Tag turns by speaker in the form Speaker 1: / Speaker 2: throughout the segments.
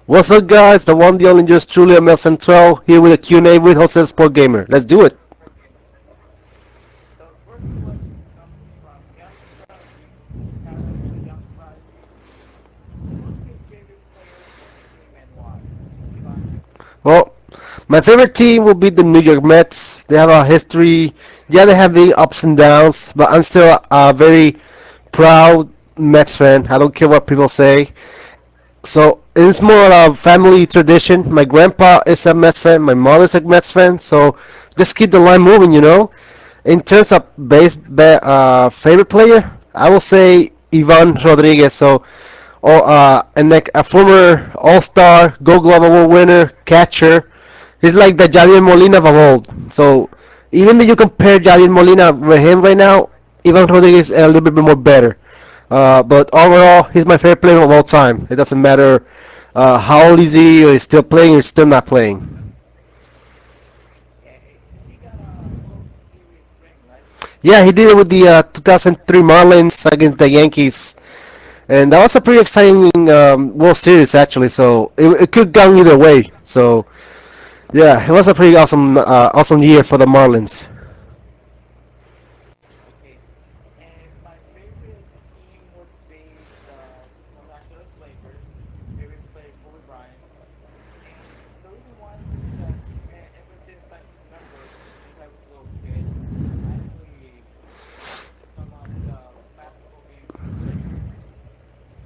Speaker 1: What's up, guys? The one, the only, yours truly, metsfan12 here with a Q&A with Jose Sport Gamer. Let's do it.
Speaker 2: So the first question comes from Young Prodigy. Shout out to Young Prodigy. Who's your favorite player or team and why? Ivan?
Speaker 1: Well, my favorite team will be the New York Mets. They have a history. Yeah, they have big ups and downs, but I'm still a very proud Mets fan. I don't care what people say. So it's more of a family tradition. My grandpa is a Mets fan. My mother's a Mets fan. So just keep the line moving, you know. In terms of favorite player, I will say Ivan Rodriguez. So, and like a former All-Star, Gold Glove Award winner, catcher. He's like the Jadiel Molina of old. So even though you compare Jadiel Molina with him right now, Ivan Rodriguez is a little bit more better. But overall, he's my favorite player of all time. It doesn't matter how old is he, or he's still playing, or he's still not playing.
Speaker 2: Yeah, he got a World Series ring, right?
Speaker 1: Yeah, he did it with the 2003 Marlins against the Yankees, and that was a pretty exciting World Series actually. So it could go either way. So yeah, it was a pretty awesome year for the Marlins.
Speaker 2: Okay. And my favorite team would be the Los Angeles Lakers. Favorite player Kobe Bryant. And the reason why is because ever since I can remember, since I was a little kid, I actually watched some of the basketball games from the Lakers.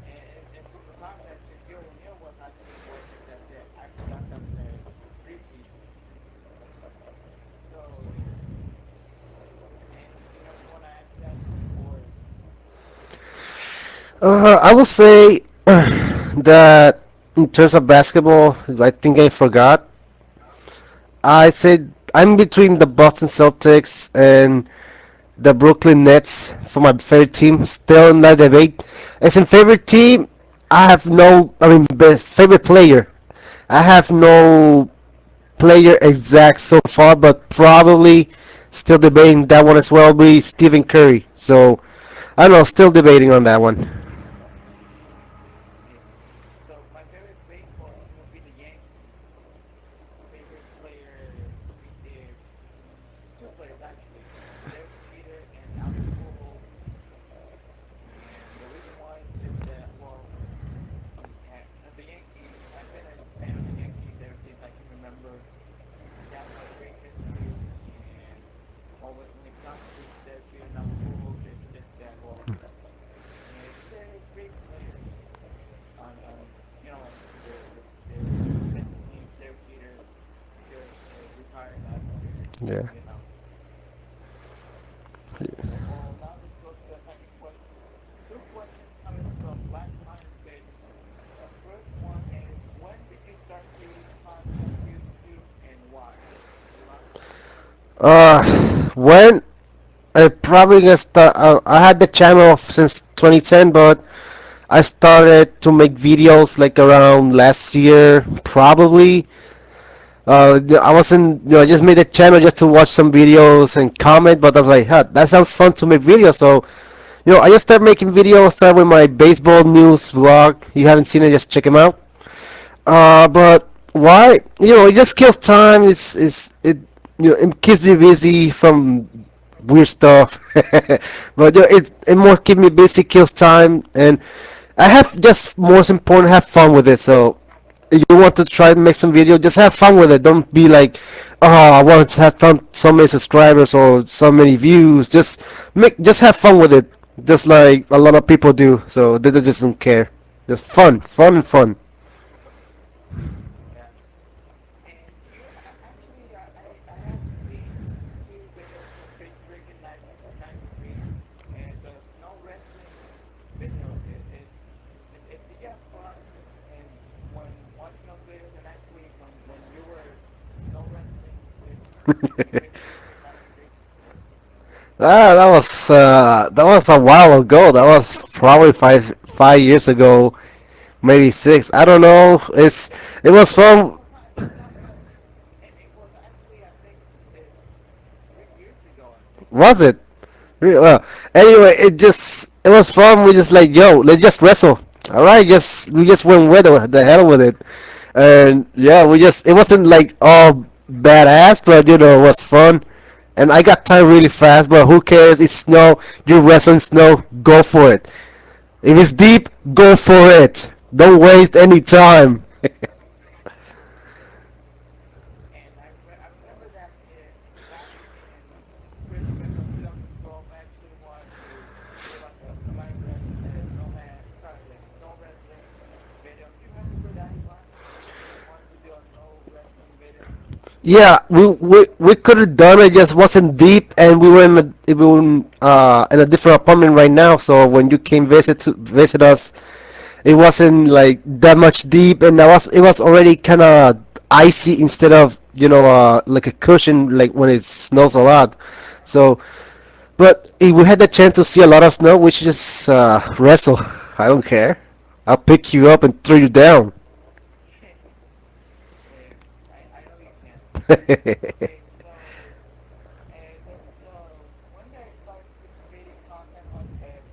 Speaker 2: And from the time that Shaquille O'Neal was actually working, that they actually got them their three-peat. So, and you know, you want to answer that, or
Speaker 1: I will say that in terms of basketball, I think I forgot. I said I'm between the Boston Celtics and the Brooklyn Nets for my favorite team. Still in that debate. As in favorite team, I have no. I mean, best favorite player. I have no player exact so far, but probably still debating that one as well. Be Stephen Curry. So I don't know. Still debating on that one.
Speaker 2: okay. So my favorite baseball team would be the Yankees. Favorite player would be their two players actually, Derek Jeter and Albert Pujols. And the reason why is just that, well, as a Yankee, I've been a fan of the Yankees ever since I can remember. They have a great history, and well, when it comes to Derek Jeter and Albert Pujols, it's just that, well, they're great players. On you know, their respective teams. Derek Jeter just retired last year,
Speaker 1: Yeah.
Speaker 2: you know. So, well, now let's go to the second question. Two questions coming from Black Iron Fish. The first one is, when did you start creating content on YouTube and why? Ivan?
Speaker 1: Uh, when I probably gonna start. I had the channel since 2010, but I started to make videos like around last year, probably. I wasn't, I just made a channel just to watch some videos and comment, but I was like, huh, that sounds fun to make videos. So, I just started making videos. Started with my baseball news vlog. You haven't seen it, just check them out. But why? It just kills time. It keeps me busy from weird stuff. But it more keep me busy, kills time, and I have just most important have fun with it. So if you want to try to make some video, just have fun with it. Don't be like, oh, I want to have so many subscribers or so many views. Just have fun with it, just like a lot of people do. So they just don't care. Just fun, and fun.
Speaker 2: Yeah. And you actually, I have seen two videos from Face Breaking 93 and the Snow Wrestling video. Did you have fun and when watching those videos and actually when you were snow wrestling with Face Breaking 93?
Speaker 1: That was a while ago. That was probably five years ago, maybe six. I don't know. It was
Speaker 2: No,
Speaker 1: fun.
Speaker 2: it's not that. And it was actually, I think, 3 years ago, I think.
Speaker 1: Was it? Well, anyway, it was fun. We just like, yo, let's just wrestle. All right, we just went with it, the hell with it. And yeah, we just it wasn't like all badass, but it was fun. And I got tired really fast, but who cares? It's snow. You wrestle in snow. Go for it. If it's deep, go for it. Don't waste any time.
Speaker 2: I remember that back in Christmas of 2012, I actually wanted to do like a Minecraft snowman, sorry, like snow wrestling video. Do you remember that, Ivan? You wanted to do a snow wrestling video?
Speaker 1: Yeah, we could have done it. Just wasn't deep, and we were in a different apartment right now. So when you came visit us, it wasn't like that much deep, and it was already kind of icy instead of like a cushion like when it snows a lot. So, but if we had the chance to see a lot of snow, we should just wrestle. I don't care. I'll pick you up and throw you down.
Speaker 2: I know you can. Okay, so when did I start creating content on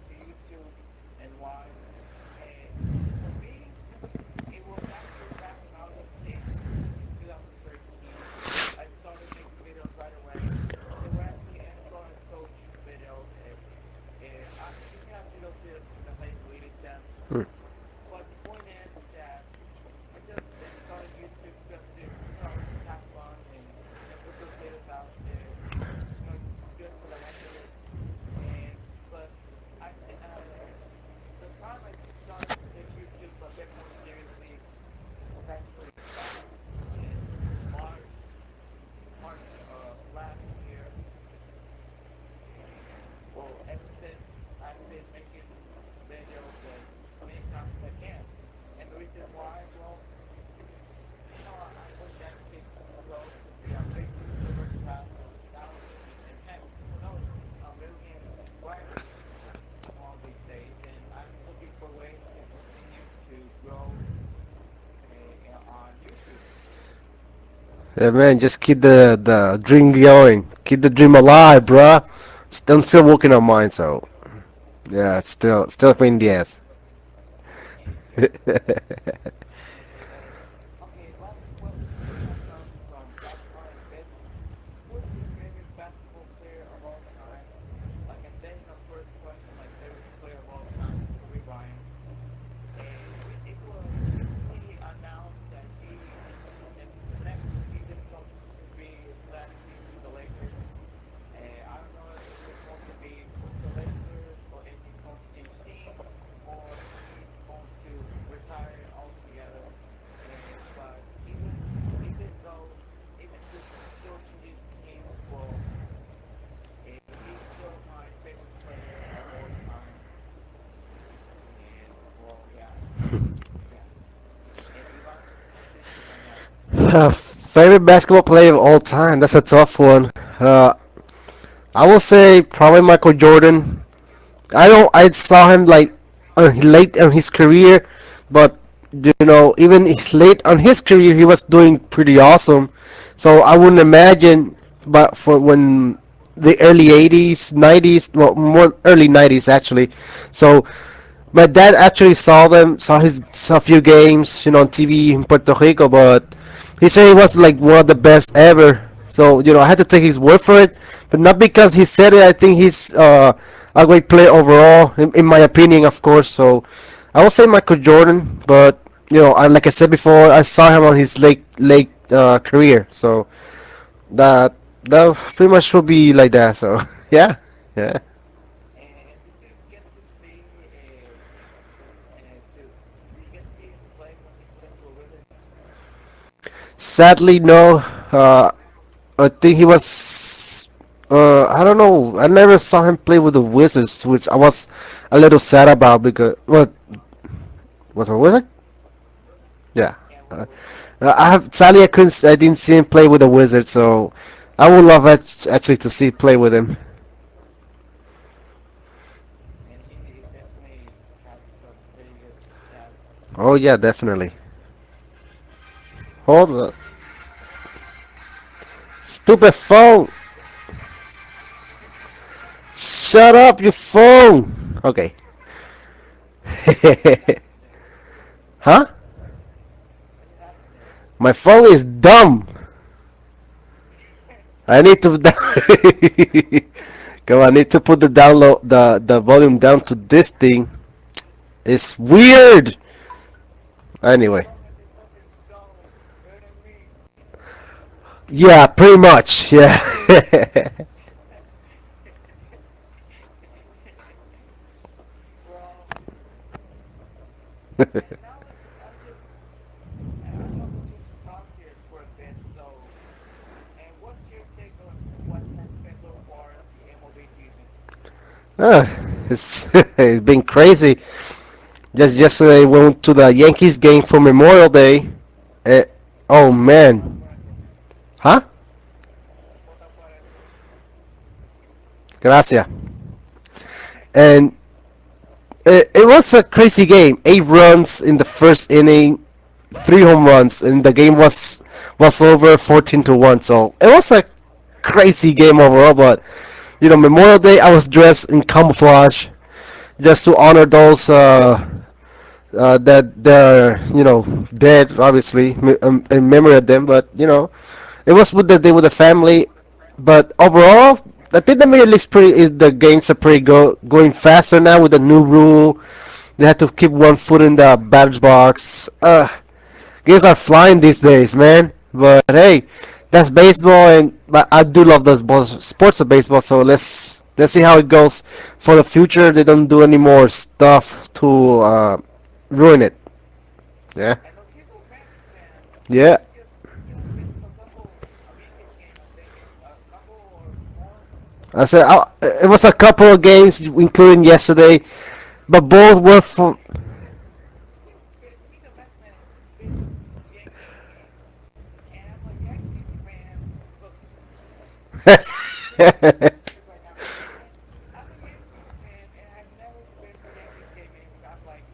Speaker 2: to YouTube and why? Uh, for me, it was actually back in August 6th, 2013. I started making videos right away. They were actually intro and coach videos. You can actually go see the because I deleted them. But the point is that I just started YouTube just to have fun and put those videos out there. Just for the heck of it. But the time I started to take YouTube a bit more seriously was actually back in March of last year. Well, ever since I've been making videos as many times as I can. And the reason why, well, I'm going to dedicate myself to be a big YouTuber to have thousands and heck, who knows, millions of subscribers one of these days. And I'm looking for ways to continue to grow on YouTube.
Speaker 1: Yeah, man, just keep the dream going. Keep the dream alive, bruh. I'm still working on mine, so yeah, it's still a pain in the ass.
Speaker 2: Okay, last question we have comes from Black Heart Fist. Who is your favorite basketball player of all time? Like I said in the first question, my favorite player of all time is Kobe Bryant. It was recently announced that the next season is going to be his last season with the Lakers. I don't know if he's going to be with the Lakers or if he's going to change teams or if he's going to retire altogether. But even though even if he still changes teams, well, he's still my favorite player of all time. And well, yeah, yeah. And Ivan, what do you think on that?
Speaker 1: Favorite basketball player of all time? That's a tough one. I will say probably Michael Jordan. I saw him like late in his career, but even late on his career, he was doing pretty awesome. So I wouldn't imagine, but for when the early '80s, '90s, well, more early '90s actually. So my dad actually saw a few games, on TV in Puerto Rico, but he said he was like one of the best ever. So I had to take his word for it, but not because he said it. I think he's a great player overall, in my opinion, of course. So I will say Michael Jordan, but like I said before, I saw him on his late career. So that that pretty much will be like that. So yeah, yeah.
Speaker 2: And did you get to see did you get to see him play when he played for Wizards?
Speaker 1: Sadly, no. I think he was. I don't know. I never saw him play with the Wizards, which I was a little sad about because what was a Wizard? Yeah.
Speaker 2: Yeah, with
Speaker 1: Uh,
Speaker 2: the Wizards.
Speaker 1: sadly I didn't see him play with the Wizards, so I would love actually to see play with him.
Speaker 2: And he definitely has some pretty good stats.
Speaker 1: Oh yeah, definitely. Hold on. Stupid phone. Shut up, your phone. Okay.
Speaker 2: What did happen there?
Speaker 1: Huh?
Speaker 2: What did happen there?
Speaker 1: My phone is dumb. I need to come on, I need to put the volume down to this thing. It's weird.
Speaker 2: As
Speaker 1: Anyway,
Speaker 2: long as it doesn't go, you know what I mean?
Speaker 1: yeah, pretty much. Yeah.
Speaker 2: Well, and now I want to switch topics here for a bit. So, and what's your take on what has been so far the MLB season?
Speaker 1: uh, it's been crazy. Just yesterday went to the Yankees game for Memorial Day. Eh, oh
Speaker 2: Vota
Speaker 1: man,
Speaker 2: por eso.
Speaker 1: huh?
Speaker 2: Vota por eso.
Speaker 1: Gracias. And it was a crazy game. 8 runs in the first inning, 3 home runs, and the game was over 14-1. So it was a crazy game overall. But Memorial Day, I was dressed in camouflage just to honor those that they're dead, obviously, in memory of them. But it was with the day with the family. But overall, I think the Major League's the games are pretty going faster now with the new rule. They have to keep one foot in the batter's box. Games are flying these days, man. But hey, that's baseball, and but I do love those sports of baseball. So let's see how it goes for the future. They don't do any more stuff to ruin it. Yeah,
Speaker 2: And don't keep a Mets fan.
Speaker 1: yeah.
Speaker 2: You just been to a couple of Yankees games, I think. A couple or more.
Speaker 1: I said it was a couple of games, including yesterday, but both were for.
Speaker 2: Being a Mets fan and been to Yankees games, and I'm a Yankees fan. Look, I'm gonna say this right now. I'm a Yankees fan, and I've never been to a Yankees game. And I'm like,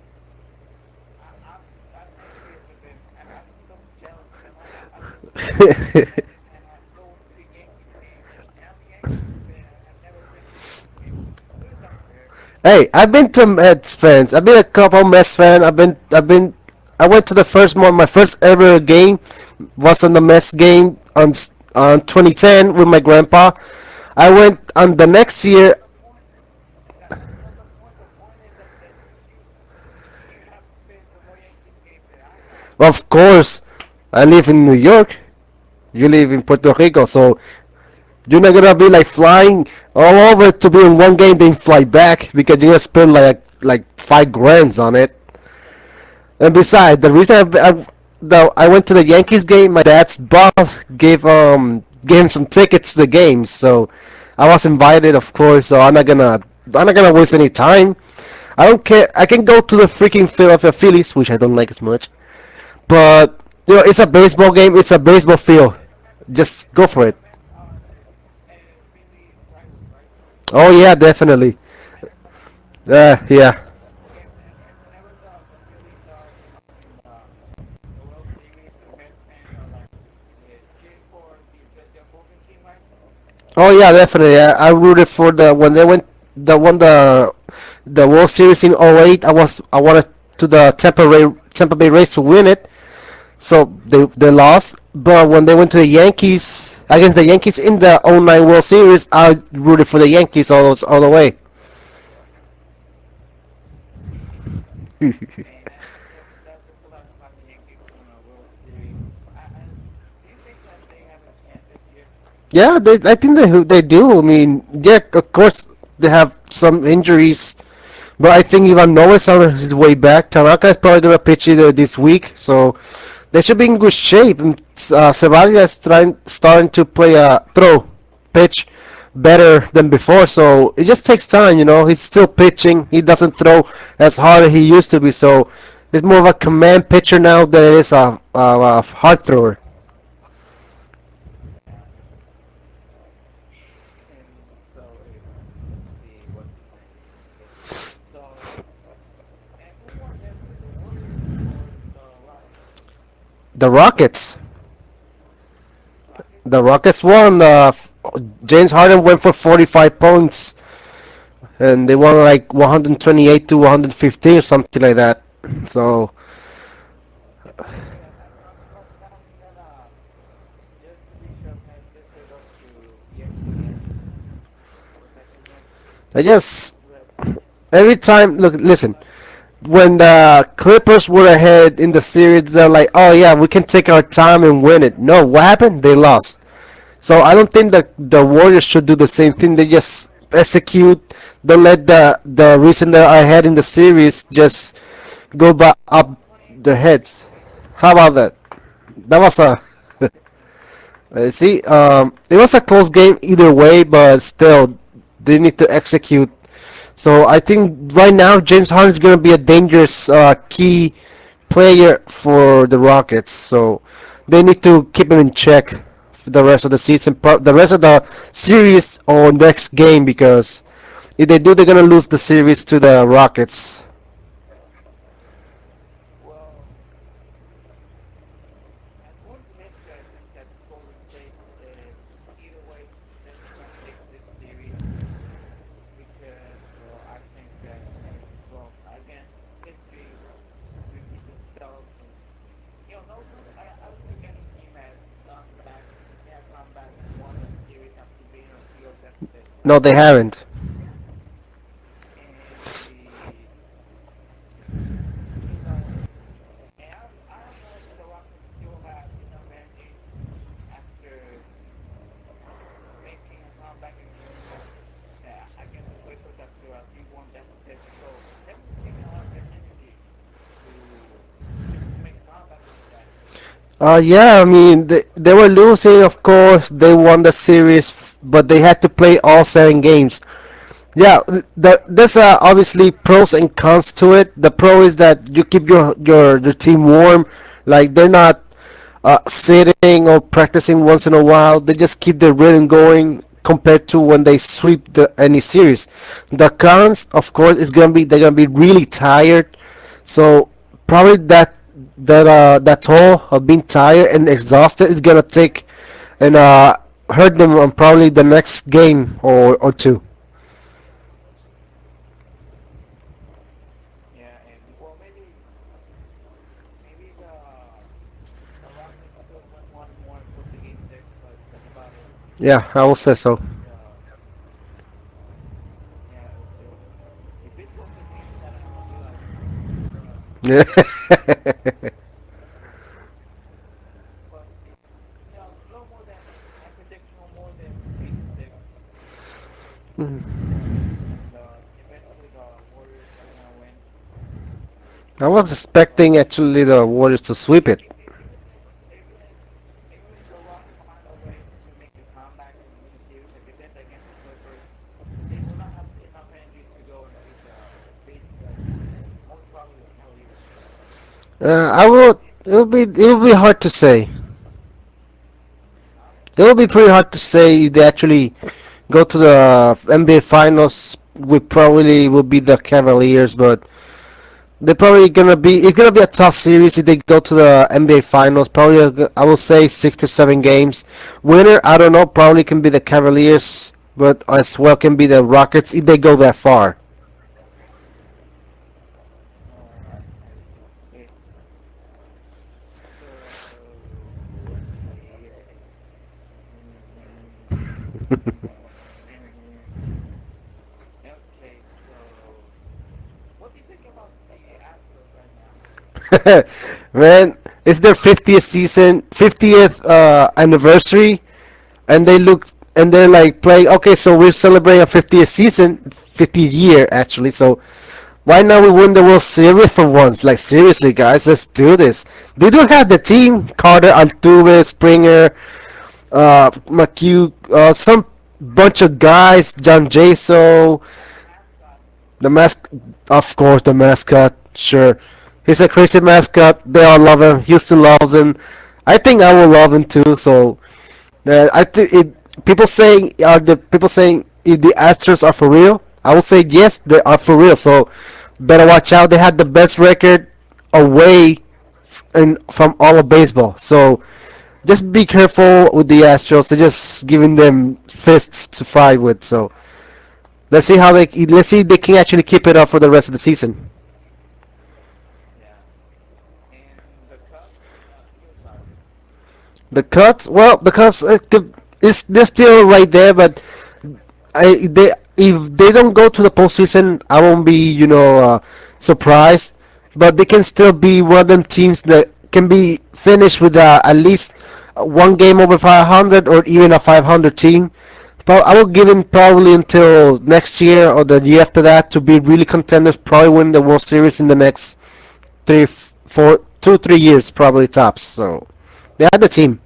Speaker 2: I'm envious of them. I'm so jealous of them. I'm a Mets fan, and I go to Yankees games, and I'm a Yankees fan. And I've never been to Yankees games. This is unfair.
Speaker 1: Hey, I've been to Mets fans. I've been a couple Mets fan. I went to the first one. My first ever game was on the Mets game on 2010 with my grandpa. I went on the next
Speaker 2: That's
Speaker 1: year.
Speaker 2: not the point. That's not the point. The point is that you have been to more Yankees games than I have.
Speaker 1: Of course, I live in New York. You live in Puerto Rico, so you're not gonna be like flying all over to be in one game, then fly back because you're gonna spend like 5 grand on it. And besides, the reason I went to the Yankees game, my dad's boss gave him some tickets to the games, so I was invited, of course. So I'm not gonna waste any time. I don't care. I can go to the freaking Philadelphia Phillies, which I don't like as much, but it's a baseball game. It's a baseball field. Just go for it.
Speaker 2: The Mets are Phillies rivals, right?
Speaker 1: Oh yeah, definitely. Yeah.
Speaker 2: And whenever the Phillies are in the World Series, the Mets fans are like cheering for the opposing team, right?
Speaker 1: Oh yeah, definitely. I rooted for the when they won the World Series in '08. I wanted to the Tampa Bay Rays to win it. So they lost, but when they went to the Yankees against the Yankees in the '09 World Series, I rooted for the Yankees all the way.
Speaker 2: And that's what I like about the Yankees winning a World Series. Do you think that they have a chance this year?
Speaker 1: Yeah, I think they do. I mean, yeah, of course they have some injuries, but I think Ivan Noah is on his way back. Tanaka is probably gonna pitch either this week, so they should be in good shape. And Sabathia is starting to play pitch better than before. So it just takes time. He's still pitching. He doesn't throw as hard as he used to be. So it's more of a command pitcher now than it is a hard thrower.
Speaker 2: Yeah. And so let's see what's the point. Okay. So and who won yesterday? The Warriors or the Rockets?
Speaker 1: The Rockets.
Speaker 2: Rockets.
Speaker 1: The Rockets won. James Harden went for 45 points, and they won like 128 to 115 or something like that. So
Speaker 2: Wait, I broke down
Speaker 1: I just
Speaker 2: But
Speaker 1: every time look listen when the Clippers were ahead in the series, they're like, oh yeah, we can take our time and win it. No, what happened? They lost. So I don't think that the Warriors should do the same thing. They just execute. Don't let the reason they're ahead in the series just go back up their heads. How about that? That was a see. It was a close game either way, but still, they need to execute. So I think right now James Harden is going to be a dangerous key player for the Rockets. So they need to keep him in check for the rest of the season, the rest of the series or next game because if they do, they're going to lose the series to the Rockets.
Speaker 2: well, as for the Knicks, I think that Golden State, either way, they're just gonna take this series because, well, I think that, well, again, history repeats itself, and no, I don't think any team has gone back and won a series after being on a 3-0 deficit.
Speaker 1: No, they haven't.
Speaker 2: And I don't know if the Rockets still have enough energy after making a comeback against the Clippers after a 3-1 deficit. So they will be giving a lot of their energy to to make a comeback after that.
Speaker 1: Yeah, I mean they were losing. Of course, they won the series, but they had to play all 7 games. Yeah, there's obviously pros and cons to it. The pro is that you keep your team warm, like they're not sitting or practicing once in a while. They just keep the rhythm going compared to when they sweep any series. The cons, of course, is gonna be they're gonna be really tired. So probably that toll of being tired and exhausted is gonna take and hurt them on probably the next game or two.
Speaker 2: Yeah, and well, maybe the Rockets could win one more and push to Game 6, but that's about it.
Speaker 1: Yeah, I will say so.
Speaker 2: Uh, yeah, if it goes to Game 7, I'm gonna be like,
Speaker 1: Yeah.
Speaker 2: but no more than my prediction, no more than 8-6. And eventually the Warriors are gonna win.
Speaker 1: I was expecting actually the Warriors to sweep it.
Speaker 2: Even if the Rockets find a way to make a comeback and win a series like they did against the Clippers, they will not have enough energy to go and beat most probably the Cavaliers.
Speaker 1: I would. It will be hard to say.
Speaker 2: Huh?
Speaker 1: It will be pretty hard to say if they actually go to the NBA Finals. We probably will be the Cavaliers, but they're probably gonna be. It's gonna be a tough series if they go to the NBA Finals. Probably, I will say 6 to 7 games. Winner, I don't know. Probably can be the Cavaliers, but as well can be the Rockets if they go that far.
Speaker 2: I see. Okay. So let's see. Okay, so what do you think about the Astros right now?
Speaker 1: Man, it's their 50th season, 50th anniversary, and they look and they're like playing. Okay, so we're celebrating a 50th season, 50th year actually. So why not we win the World Series for once? Like seriously, guys, let's do this. They do have the team: Carter, Altuve, Springer, McHugh, some bunch of guys, John Jaso,
Speaker 2: The mascot.
Speaker 1: the mask, of course, the mascot. Sure, he's a crazy mascot. They all love him. Houston loves him. I think I will love him too. So I think it. People saying are the people saying if the Astros are for real. I will say yes, they are for real. So better watch out. They had the best record away from all of baseball. So just be careful with the Astros. They're just giving them fists to fight with. So let's see if they can actually keep it up for the rest of the season.
Speaker 2: Yeah. And the Cubs, your thoughts?
Speaker 1: The Cubs, they're still right there, but if they don't go to the postseason, I won't be, surprised. But they can still be one of them teams that can be finished with at least one game over 500 or even a 500 team. But I will give them probably until next year or the year after that to be really contenders. Probably win the World Series in the next 2, 3 years, probably tops. So they have the team.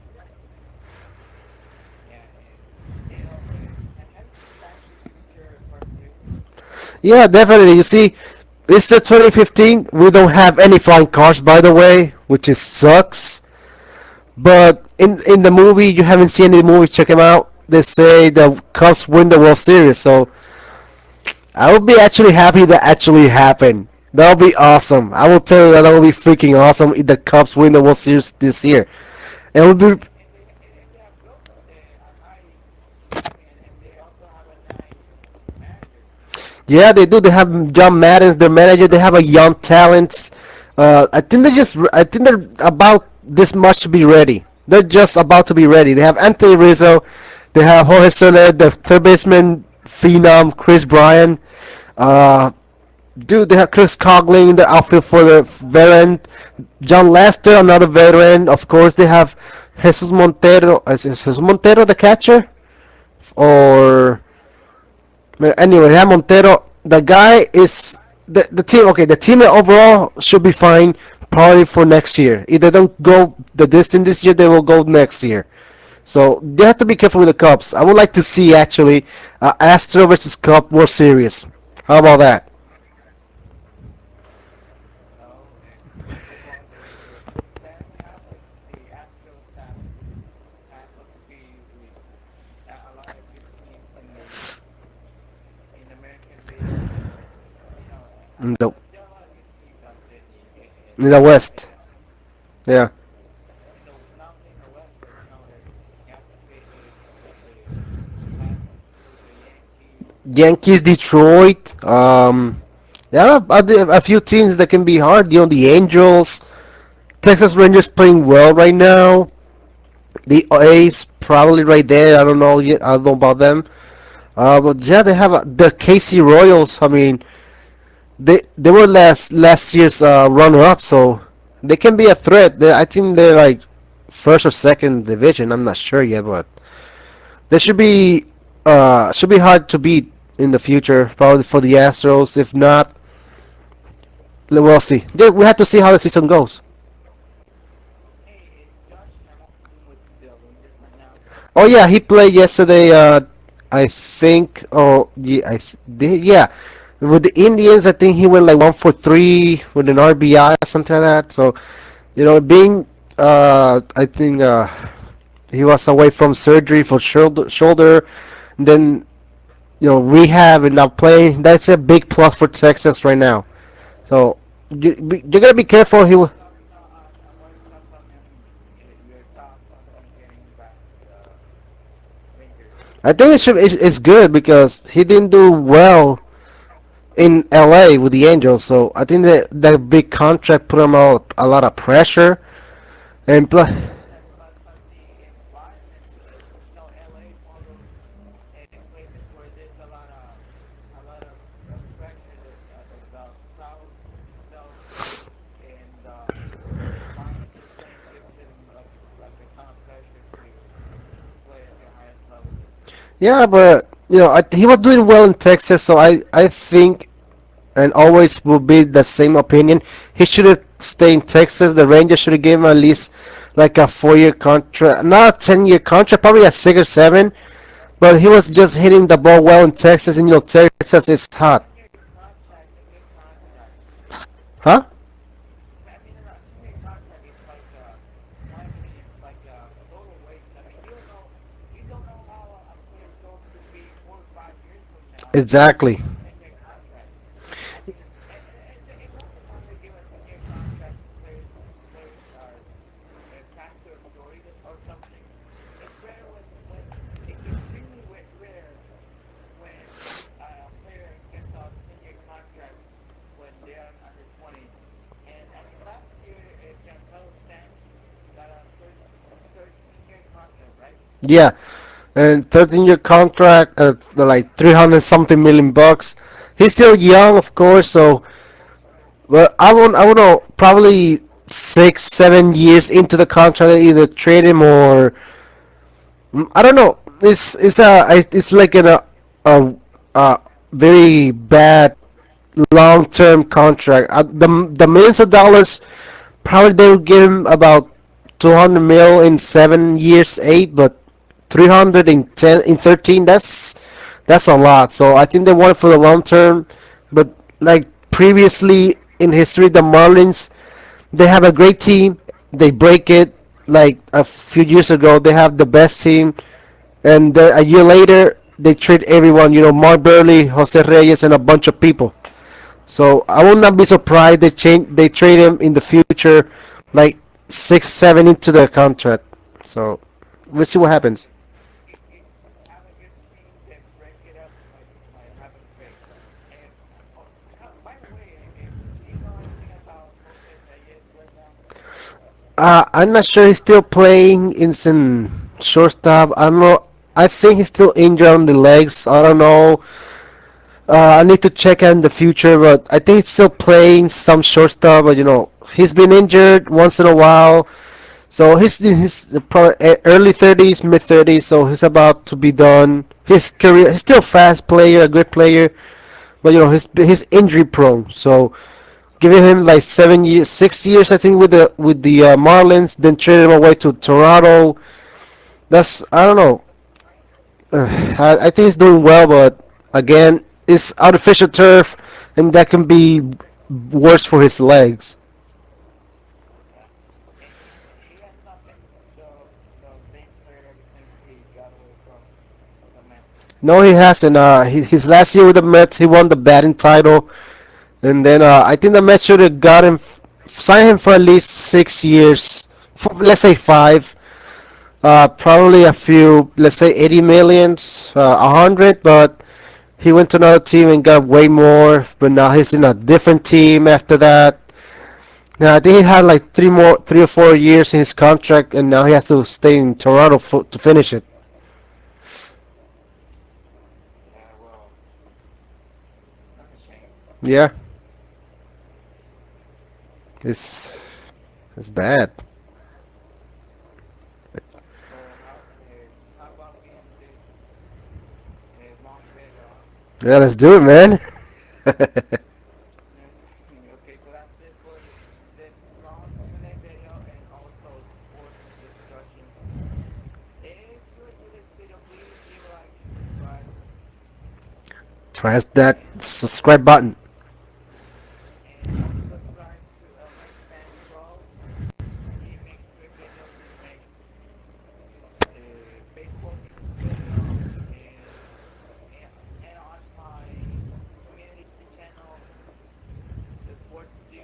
Speaker 2: Yeah, and have you seen Back to the Future Part Two?
Speaker 1: Yeah, definitely. You see, it's the 2015. We don't have any flying cars, by the way, which is sucks. But in the movie, you haven't seen any movie. Check them out. They say the Cubs win the World Series, so I would be actually happy that actually happened. That would be awesome. I will tell you that would be freaking awesome if the Cubs win the World Series this year. It would be.
Speaker 2: And they have built a nice team, and they also have a nice manager.
Speaker 1: Yeah, they do. They have John Madden's their manager. They have a young talents. I think they just. I think they're about this much to be ready. They're just about to be ready. They have Anthony Rizzo. They have Jorge Soler, the third baseman phenom, Chris Bryan. Uh, Dude, they have Chris Coughlin in the outfield for the veteran. John Lester, another veteran. Of course, they have Jesus Montero. Is Jesus Montero the catcher? Or anyway, yeah, Montero. The guy is the team. Okay, the team overall should be fine. Probably for next year. If they don't go the distance this year, they will go next year. So they have to be careful with the Cubs. I would like to see actually Astro versus Cub World Series. How about that?
Speaker 2: No, well, the sadly enough, the Astros have looked to be with a lot of good teams in the American League, and
Speaker 1: In the
Speaker 2: there are a lot of good teams out there
Speaker 1: in the
Speaker 2: in
Speaker 1: West.
Speaker 2: the
Speaker 1: Yeah.
Speaker 2: in the not only in the West, but you have to pay the classics include the Yankees.
Speaker 1: Yankees, Detroit. There are a few teams that can be hard. The Angels, Texas Rangers playing well right now. The A's probably right there. I don't know yet. I don't know about them. But yeah, they have the KC Royals. I mean, they were last year's runner up, so they can be a threat. I think they're like first or second division. I'm not sure yet, but they should be hard to beat in the future. Probably for the Astros. If not, we'll see. We have to see how the season goes.
Speaker 2: Hey, is Josh Hamilton with the Rangers right now?
Speaker 1: Oh yeah, he played yesterday. I think. Oh yeah, yeah. With the Indians, I think he went like 1 for 3 with an RBI or something like that. So being I think he was away from surgery for shoulder, then rehab and now playing. That's a big plus for Texas right now. So you're gonna be careful.
Speaker 2: I wanted to talk about him. Your thoughts on him getting back to the Rangers?
Speaker 1: I think it's good because he didn't do well in LA with the Angels. So I think that big contract put him out a lot of pressure. And plus,
Speaker 2: But the environment, LA is one of those places where there's a lot of pressure. The crowd sells it, and the environment they're playing gives them like a ton of pressure to play at their highest level.
Speaker 1: yeah, but he was doing well in Texas. So I think and always will be the same opinion. He should have stayed in Texas. The Rangers should have given him at least like a 4 year contract, not a 10 year contract, probably a 6 or 7. But he was just hitting the ball well in Texas, and Texas is hot,
Speaker 2: 10 year contract, a good contract.
Speaker 1: huh?
Speaker 2: I mean, a 10 year contract is like, in my opinion, it's like a total waste. I mean, you don't know how a player is going to be 4 or 5 years from now
Speaker 1: Exactly.
Speaker 2: with a 10 year contract. I mean, it doesn't normally give a 10 year contract to players are attached to a story or something. It's rare when it's extremely rare when a player gets a 10 year contract when they're under 20. And I think last year, Giancarlo Stanton got a 13-year contract, right?
Speaker 1: Yeah. and 13-year contract at like 300 something million bucks. He's still young, of course, so but I would know probably 6 7 years into the contract, either trade him or I don't know. It's like a, a very bad long term contract. The millions of dollars probably they would give him about 200 mil in 7 years, eight, but 300 in 10 in 13. That's a lot. So I think they want it for the long term. But like previously in history, the Marlins they have a great team. They break it like a few years ago. They have the best team, and a year later they trade everyone. You know, Mark Burley, Jose Reyes, and a bunch of people. So I will not be surprised they trade him in the future, like 6 7 into their contract. So we'll see what happens.
Speaker 2: It have a good team, then break it up, might happen great. And by the way, do you know anything about Jose Reyes right now?
Speaker 1: I'm not sure he's still playing in some shortstop. I don't know. I think he's still injured on the legs. I don't know. I need to check in the future, but I think he's still playing some shortstop. But he's been injured once in a while. So he's in his probably early 30s, mid 30s. So he's about to be done. His career, he's still a fast player, a good player, but he's injury prone. So giving him like 7 years, 6 years, I think, with the Marlins, then trade him away to Toronto. That's I don't know. I think he's doing well, but again, it's artificial turf, and that can be worse for his legs.
Speaker 2: Yeah. He has not been the same player ever since he got away from the Mets.
Speaker 1: No, he hasn't. His last year with the Mets, he won the batting title, and then I think the Mets should have got him, signed him for at least 6 years, for, let's say five. Probably a few, let's say 80 millions, 100, but he went to another team and got way more. But now he's in a different team after that. Now I think he had like 3 or 4 years in his contract, and now he has to stay in Toronto to finish it.
Speaker 2: Yeah, well, that's a shame.
Speaker 1: Yeah, it's it's bad.
Speaker 2: So how about we end this long video?
Speaker 1: Yeah, let's do it, man.
Speaker 2: Okay, so that's it for this long Q&A video and also sports discussion. If you enjoyed this video, please leave a like and subscribe.
Speaker 1: Press that subscribe button.
Speaker 2: And also subscribe to metsfan12. He makes good videos. He makes baseball news videos and on my community channel, the sports dude,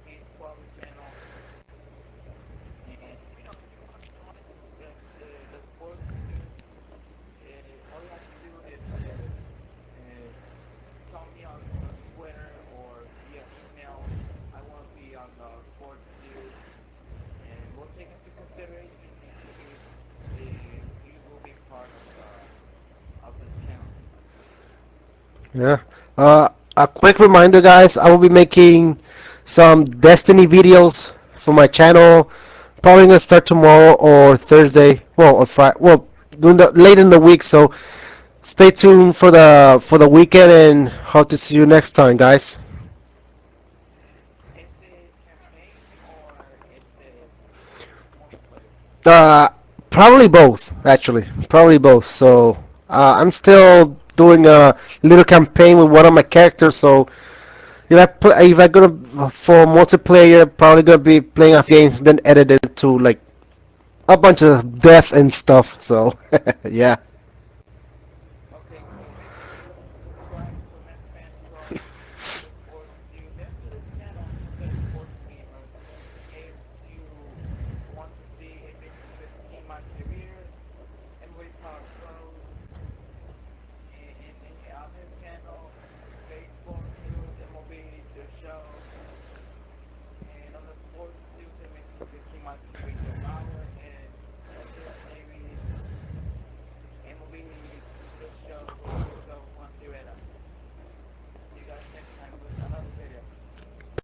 Speaker 2: his quality channel. And if you want the sports news, all you have to do is tell me on Twitter or via email. I want to be on the sports dude, and we'll take into consideration if you will be part of this channel.
Speaker 1: Yeah. A quick reminder, guys. I will be making some Destiny videos for my channel. Probably gonna start tomorrow or Thursday. Well, or Friday. Well, doing the late in the week. So stay tuned for the weekend, and hope to see you next time, guys.
Speaker 2: Is it campaign or is it multiplayer?
Speaker 1: Uh, Probably both, actually. Probably both. So I'm still doing a little campaign with one of my characters. So if I gonna for multiplayer, probably gonna be playing a few games, then edit it to like a bunch of death and stuff. So yeah.